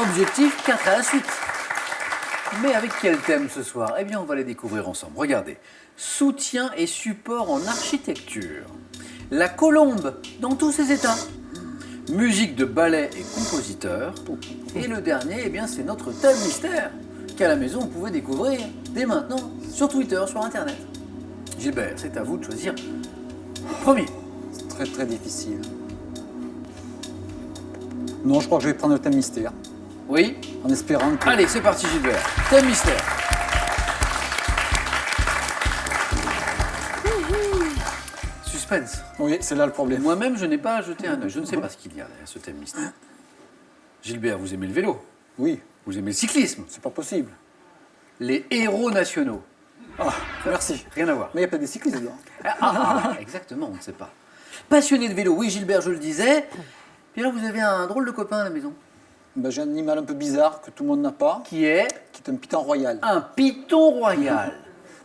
Objectif 4 à la suite. Mais avec quel thème ce soir? Eh bien, on va les découvrir ensemble. Regardez. Soutien et support en architecture. La colombe dans tous ses états. Musique de ballet et compositeur. Et le dernier, eh bien, c'est notre thème mystère qu'à la maison, vous pouvez découvrir dès maintenant sur Twitter, sur Internet. Gilbert, c'est à vous de choisir. Premier. C'est très très difficile. Non, je crois que je vais prendre le thème mystère, Oui. en espérant que... Allez, c'est parti, Gilbert. Thème mystère. Suspense. Oui, c'est là le problème. Moi-même, je n'ai pas jeté un œil. Je ne sais pas ce qu'il y a derrière ce thème mystère. Gilbert, vous aimez le vélo? Oui, Vous aimez le cyclisme? c'est pas possible. Les héros nationaux? Ah, merci. Rien à voir. Mais il y a pas des cyclistes dedans. Exactement, on ne sait pas. Passionné de vélo, oui, Gilbert, je le disais. Puis là, vous avez un drôle de copain à la maison. Ben, j'ai un animal un peu bizarre que tout le monde n'a pas, Qui est qui est un python royal. un python royal.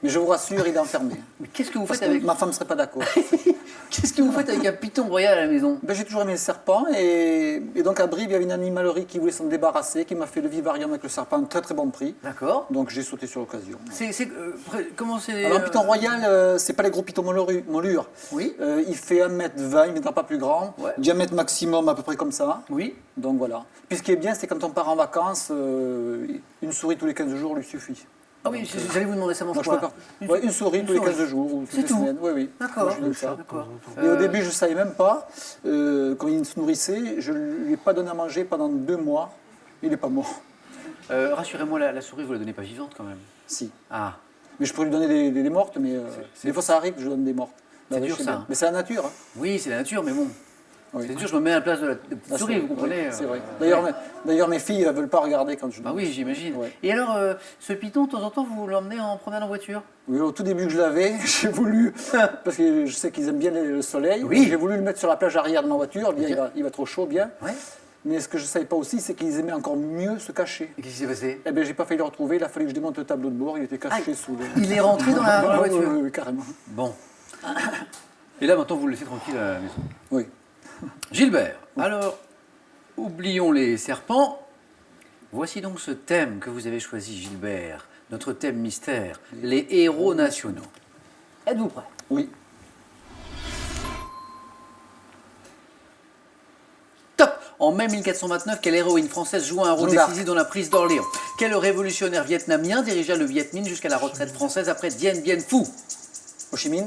Mais je vous rassure, il est enfermé. Mais qu'est-ce que vous Parce faites que avec... ma femme ne serait pas d'accord. Qu'est-ce que vous faites avec un python royal à la maison? Ben, j'ai toujours aimé le serpent et donc à Brive, il y avait une animalerie qui voulait s'en débarrasser, qui m'a fait le vivarium avec le serpent à un très très bon prix. D'accord. Donc j'ai sauté sur l'occasion. Comment c'est... Alors un python royal, c'est pas les gros pythons mollures. Oui. Il fait 1m20, il ne pas plus grand. Ouais. Diamètre maximum à peu près comme ça. Oui. Donc voilà. Puis ce qui est bien, c'est quand on part en vacances, une souris tous les 15 jours lui suffit. Ah oui, j'allais vous demander ça mange Moi, je quoi? peux pas. Ouais, une souris tous les 15 jours ou toutes C'est les tout. semaines. Oui, oui. D'accord. Moi, je donne ça. D'accord. Et au début, je ne savais même pas. Quand il se nourrissait, je ne lui ai pas donné à manger pendant 2 mois. Il n'est pas mort. Rassurez-moi, la souris, vous la donnez pas vivante quand même? Si. Ah. Mais je pourrais lui donner des mortes, mais des fois ça arrive que je donne des mortes. C'est oui, dur, je sais ça, bien. hein. Mais c'est la nature. Hein. Oui, c'est la nature, mais bon. Oui. C'est dur, je me mets à la place de la petite souris, vous comprenez? C'est vrai. Ouais. D'ailleurs, mes filles ne veulent pas regarder quand je Bah oui, j'imagine. Ouais. Et alors, ce python, de temps en temps, vous l'emmenez en promenade en voiture? Oui, au tout début que je l'avais, j'ai voulu, parce que je sais qu'ils aiment bien le soleil, Oui. j'ai voulu le mettre sur la plage arrière de ma voiture, bien, Ok. il va trop chaud, bien. Ouais. Mais ce que je ne savais pas aussi, c'est qu'ils aimaient encore mieux se cacher. Et qu'est-ce qui s'est passé? Eh bien, j'ai pas failli le retrouver, il a fallu que je démonte le tableau de bord, il était caché Aïe. sous le... Il est rentré dans la Ouais, voiture? oui, carrément. Bon. Et là, maintenant, vous le laissez tranquille à la maison. Oui. Gilbert, alors, oublions les serpents. Voici donc ce thème que vous avez choisi, Gilbert. Notre thème mystère, les héros nationaux. Êtes-vous prêt? Oui. Top! En mai 1429, quelle héroïne française joua un rôle Jeanne d'Arc. décisif dans la prise d'Orléans? Quel révolutionnaire vietnamien dirigea le Viet Minh jusqu'à la retraite française après Dien Bien Phu? Ho Chi Minh.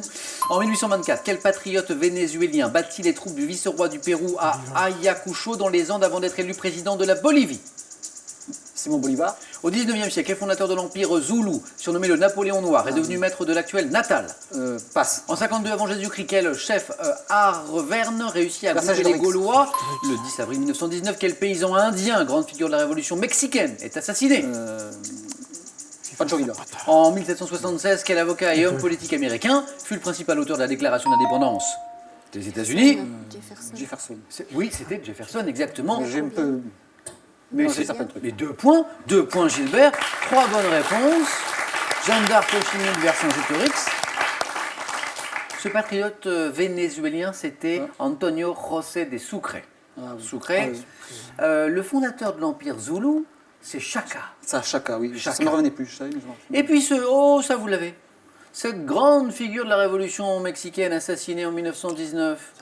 En 1824, quel patriote vénézuélien battit les troupes du vice-roi du Pérou à Ayacucho dans les Andes avant d'être élu président de la Bolivie? Simon Bolivar. Au 19e siècle, quel fondateur de l'empire Zoulou, surnommé le Napoléon Noir, est devenu maître de l'actuel Natal? Passe. En 52 avant Jésus-Christ, quel chef Arverne réussit à grouper les Vercingétorix. Gaulois? Le 10 avril 1919, quel paysan indien, grande figure de la révolution mexicaine, est assassiné? Pancho Villa. En 1776, quel avocat et homme politique américain fut le principal auteur de la déclaration d'indépendance des États-Unis? Jefferson. Oui, c'était Jefferson, exactement. J'ai un peu... Mais non, j'ai c'est certains trucs. mais 2 points Gilbert, 3 bonnes réponses. Jeanne d'Arc, Ho Chi Minh, Vercingétorix. Ce patriote vénézuélien, c'était Antonio José de Sucre. Sucre. Le fondateur de l'empire Zoulou, c'est Chaka. Ça, Chaka, oui. Chaka. Ça ne me revenait plus, je savais, mais je m'en rappelle. Et puis ça vous l'avez. Cette grande figure de la révolution mexicaine assassinée en 1919.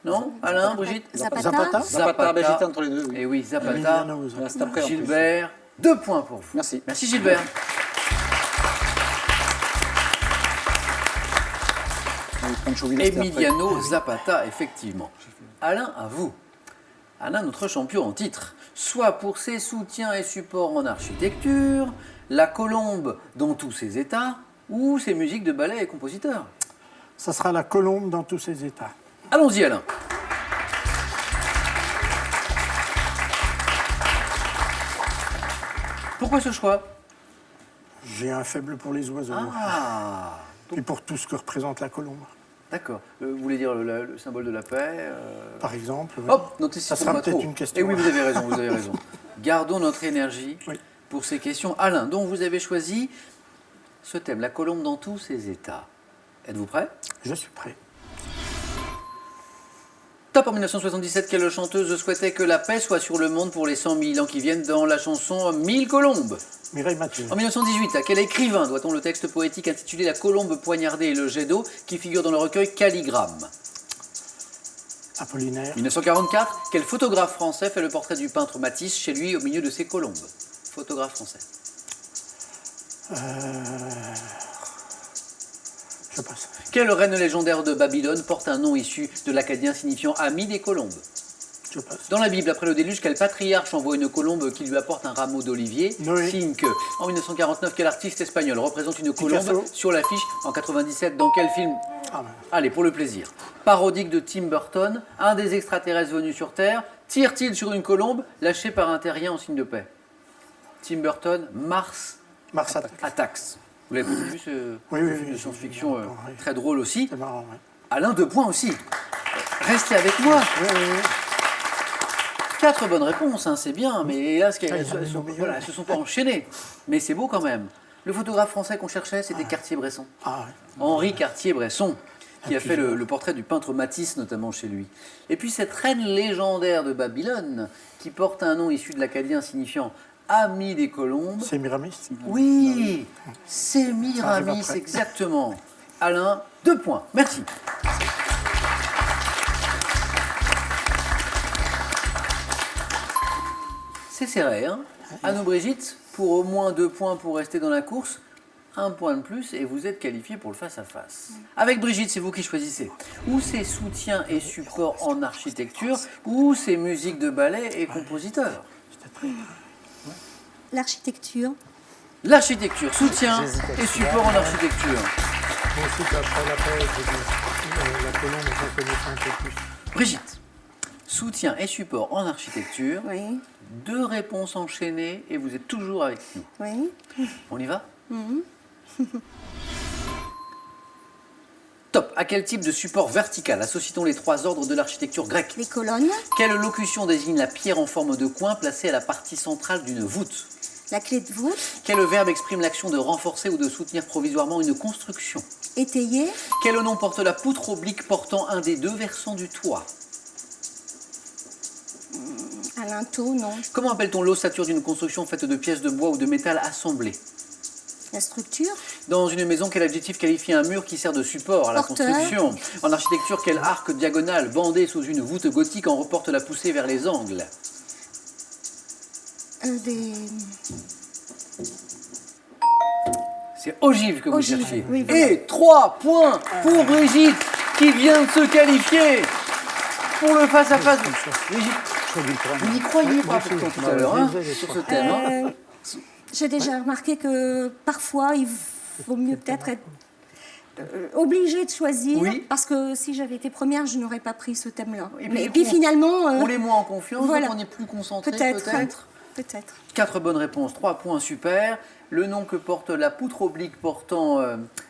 Non? Alain, Brigitte? Zapata. Zapata, ben, j'étais entre les deux. Oui. Et oui, Zapata. Emiliano Voilà, c'est après, en plus. Gilbert, 2 points pour vous. Merci. Merci Gilbert. Oui, Pancho Villa, c'était après. Emiliano Zapata, effectivement. Alain, à vous. Alain, notre champion en titre. Soit pour ses soutiens et supports en architecture, la colombe dans tous ses états, ou ses musiques de ballet et compositeurs. Ça sera la colombe dans tous ses états. Allons-y, Alain. Pourquoi ce choix? J'ai un faible pour les oiseaux Ah, et pour tout ce que représente la colombe. d'accord. Vous voulez dire le symbole de la paix Par exemple, Hop, notez ça sera peut-être une question. Et oui, vous avez raison, vous avez raison. Gardons notre énergie Oui. pour ces questions. Alain, donc vous avez choisi ce thème, la colombe dans tous ses états. Êtes-vous prêt? Je suis prêt. Top. En 1977, quelle chanteuse souhaitait que la paix soit sur le monde pour les 100 000 ans qui viennent dans la chanson 1000 colombes? Mireille Mathieu. En 1918, à quel écrivain doit-on le texte poétique intitulé La colombe poignardée et le jet d'eau qui figure dans le recueil Calligramme? Apollinaire. 1944, quel photographe français fait le portrait du peintre Matisse chez lui au milieu de ses colombes? Photographe français. Je passe. Quelle reine légendaire de Babylone porte un nom issu de l'acadien signifiant ami des colombes? Je passe. Dans la Bible, après le déluge, quel patriarche envoie une colombe qui lui apporte un rameau d'olivier? Noé. Signe que. En 1949, quel artiste espagnol représente une colombe Picasso. sur l'affiche? En 97, dans quel film? Ah, ben. Allez, pour le plaisir. Parodique de Tim Burton, un des extraterrestres venus sur Terre tire-t-il sur une colombe lâchée par un terrien en signe de paix? Tim Burton, Mars Mars attaque. Attacks. Vous l'avez vu ce Oui, oui, film de oui, science-fiction oui, oui. très drôle aussi? C'est marrant, ouais. Alain, 2 points aussi. Restez avec moi. Oui, oui, oui. 4 bonnes réponses, hein, c'est bien, mais hélas, Ah, elles ils en ont mis ne se sont pas enchaînées. Mais c'est beau quand même. Le photographe français qu'on cherchait, c'était Cartier-Bresson. Ah, ouais. Henri Cartier-Bresson, qui a fait le portrait du peintre Matisse, notamment chez lui. Et puis cette reine légendaire de Babylone, qui porte un nom issu de l'acadien signifiant ami des colombes. C'est Miramis. Oui, c'est Miramis, arrive après. exactement. Alain, 2 points. Merci. C'est serré, hein? Anne-Brigitte, pour au moins 2 points pour rester dans la course, 1 point de plus et vous êtes qualifié pour le face-à-face. Avec Brigitte, c'est vous qui choisissez. Ou c'est soutien et support en architecture, ou c'est musique de ballet et compositeur. L'architecture. L'architecture, soutien et support en architecture. Moi aussi, après la paix, j'ai dit, la colombe, j'en connaissais un peu plus. Brigitte, soutien et support en architecture, Oui. 2 réponses enchaînées et vous êtes toujours avec nous. Oui. On y va? Top. À quel type de support vertical associe-t-on les 3 ordres de l'architecture grecque? Les colonnes. Quelle locution désigne la pierre en forme de coin placée à la partie centrale d'une voûte? La clé de voûte. Quel verbe exprime l'action de renforcer ou de soutenir provisoirement une construction? Étayée. Quel nom porte la poutre oblique portant un des 2 versants du toit? Un linteau, non. Comment appelle-t-on l'ossature d'une construction faite de pièces de bois ou de métal assemblées? La structure. Dans une maison, quel adjectif qualifie un mur qui sert de support à la Porteur. construction? En architecture, quel arc diagonal bandé sous une voûte gothique en reporte la poussée vers les angles? Des... C'est ogive que vous Ogive, cherchez. oui, voilà. Et 3 points pour Brigitte qui vient de se qualifier pour le face-à-face. Brigitte, vous n'y croyez pas pourtant tout à l'heure hein, sur ce thème. Hein. J'ai déjà remarqué que parfois, il vaut mieux peut-être être obligé de choisir. Oui. Parce que si j'avais été première, je n'aurais pas pris ce thème-là. Et Mais du puis coup, finalement... On les moins en confiance, voilà. donc on est plus concentré Peut-être. peut-être. Peut-être. 4 bonnes réponses, 3 points, super. Le nom que porte la poutre oblique portant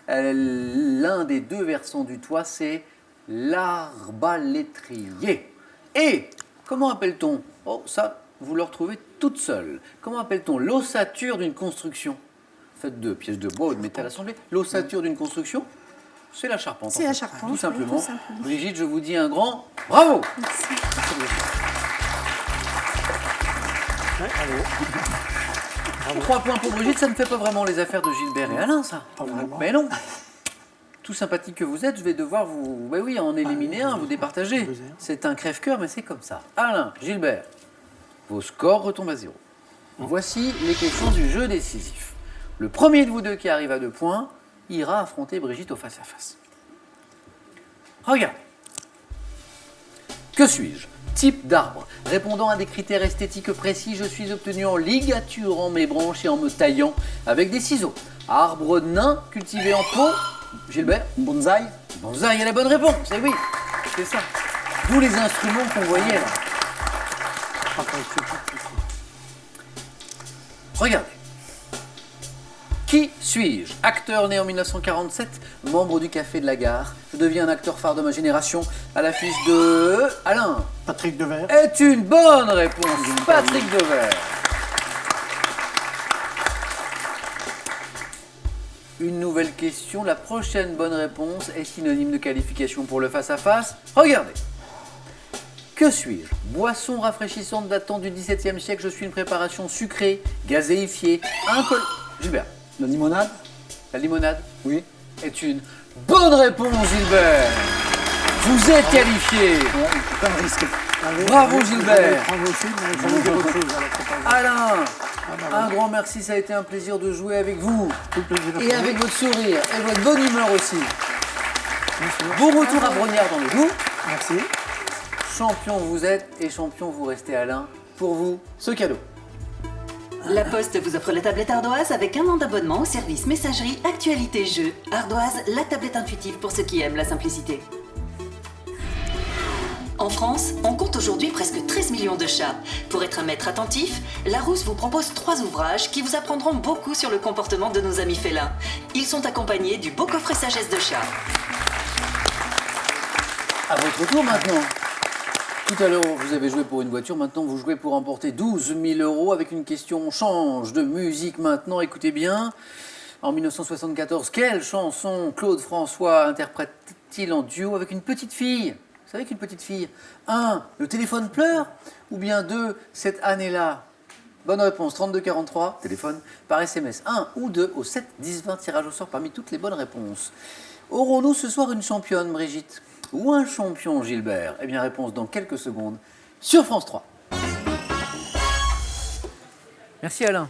l'un des 2 versants du toit, c'est l'arbalétrier. Et comment appelle-t-on? Oh, ça, vous le retrouvez toute seule. Comment appelle-t-on l'ossature d'une construction faite de pièces de bois ou de métal assemblées? L'ossature d'une construction, c'est la charpente. C'est en la fait, charpente, Tout oui, simplement. tout simplement. Brigitte, je vous dis un grand bravo. Merci. Ouais, allô. 3 points pour Brigitte, ça ne fait pas vraiment les affaires de Gilbert et Alain, ça. Pas vraiment. Mais non. Tout sympathique que vous êtes, je vais devoir vous, ben oui, en éliminer un, vous départager. deuxième. C'est un crève-cœur, mais c'est comme ça. Alain, Gilbert, vos scores retombent à 0. Voici les questions du jeu décisif. Le premier de vous deux qui arrive à 2 points ira affronter Brigitte au face-à-face. Regarde. Que suis-je? Type d'arbre. Répondant à des critères esthétiques précis, je suis obtenu en ligaturant mes branches et en me taillant avec des ciseaux. Arbre nain cultivé en pot. Gilbert? Bonsaï. Bonsaï est la bonne réponse, eh oui, c'est ça. D'où les instruments qu'on voyait là. Pas qu'on critique. Regardez. Qui suis-je? Acteur né en 1947, membre du Café de la Gare. Je deviens un acteur phare de ma génération à l'affiche de... Alain Patrick Devers. est une bonne réponse. Patrick Devers. Une nouvelle question. La prochaine bonne réponse est synonyme de qualification pour le face-à-face. Regardez. Que suis-je? Boisson rafraîchissante datant du XVIIe siècle, je suis une préparation sucrée, gazéifiée, Gilbert, La limonade? la limonade Oui. est une bonne réponse, Gilbert. Vous êtes qualifié. Ouais, pas un risque. Bravo, Gilbert. Prendre aussi, mais il faut dire autre chose. Alors, c'est pas- Alain, bah, un grand merci, ça a été un plaisir de jouer avec vous. tout le plaisir. Et avec votre sourire et votre bonne humeur aussi. Bon retour à Brognard dans le Doubs. Merci. Champion vous êtes et champion vous restez, Alain. Pour vous, ce cadeau. La Poste vous offre la tablette Ardoise avec un an d'abonnement au service messagerie actualité jeux. Ardoise, la tablette intuitive pour ceux qui aiment la simplicité. En France, on compte aujourd'hui presque 13 millions de chats. Pour être un maître attentif, Larousse vous propose 3 ouvrages qui vous apprendront beaucoup sur le comportement de nos amis félins. Ils sont accompagnés du beau coffret sagesse de chat. À votre tour maintenant. Tout à l'heure, vous avez joué pour une voiture. Maintenant, vous jouez pour emporter 12 000 € avec une question. On change de musique maintenant. Écoutez bien. En 1974, quelle chanson Claude François interprète-t-il en duo avec une petite fille? Vous savez qu'une petite fille, 1, le téléphone pleure, ou bien 2, cette année-là? Bonne réponse, 3243, téléphone, par SMS. 1 ou 2 au 7 10 20, tirage au sort parmi toutes les bonnes réponses. Aurons-nous ce soir une championne, Brigitte? Ou un champion, Gilbert? Eh bien, réponse dans quelques secondes sur France 3. Merci Alain.